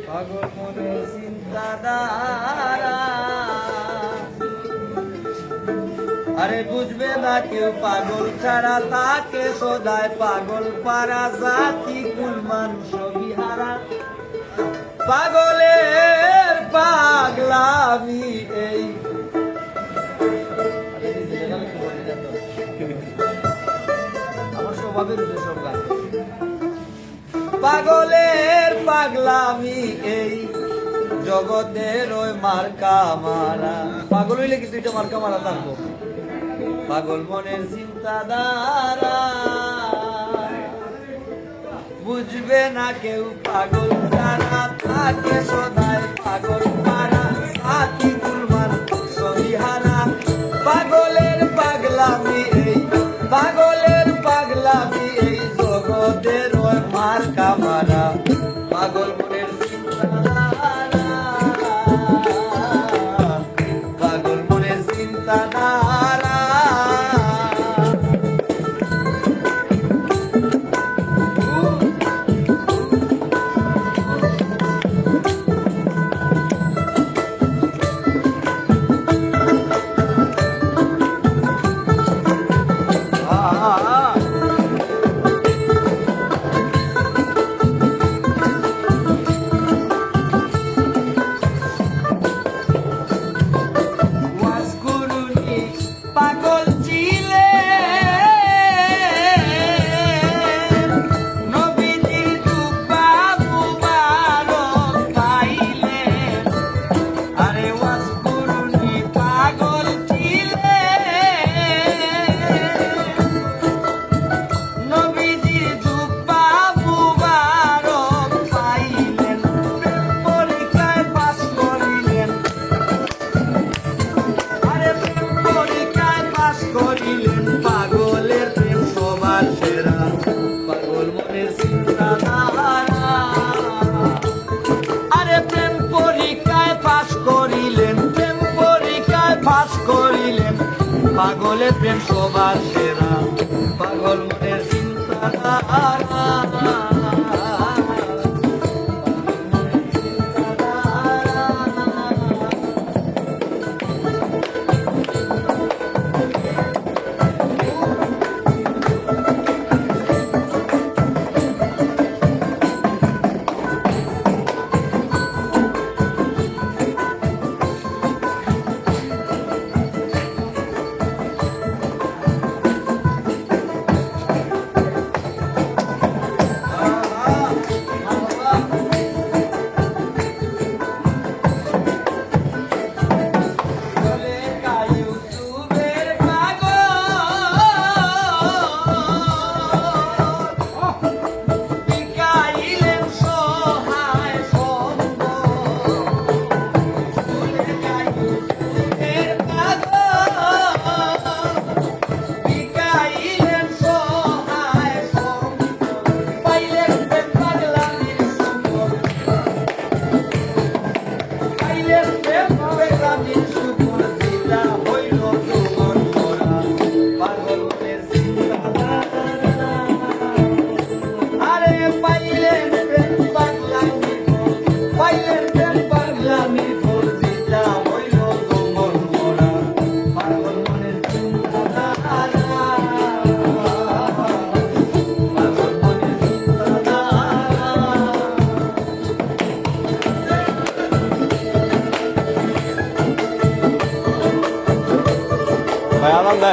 পাগল মনে চিন্তাধারা আরে বুঝবে না কেউ পাগল ছাড়া তাকে সদায় পাগল পারা জাতি কুল মানুষ বিহারা পাগলের পাগলামি এই আমার স্বভাবের সব গান পাগলের পাগলামি এই জগতের ওই মার্কা মারা পাগল হইলে কি দুইটা মার্কা মারা থাকবো পাগল মনের চিন্তাধারা বুঝবে না কেউ পাগল তারা থাকে সদায় পাগল পারা সাথী কুরবান সহিহারা পাগলের পাগলামি এই পাগলের পাগলামি এই জগতের ওই মার্কা মারা পাগল মনের চিন্তাধারা পাগল মনের চিন্তাধারা পাগল ছিলে নবীজির জুব্বা মুবারক পাইলে আরে ওয়াজ করুনি পাগল ছিলে নবীজির জুব্বা মুবারক পাইলেন পরীক্ষায় পাস করিলেন আরে করিলেন পাগলের প্রেম সবার সেরা পাগল মনের চিন্তাধারা আরে প্রেম পরীক্ষায় পাস করিলেন প্রেম পরীক্ষায় পাস করিলেন পাগলের প্রেম সবার সেরা পাগল মনের চিন্তাধারা ভাই আনন্দ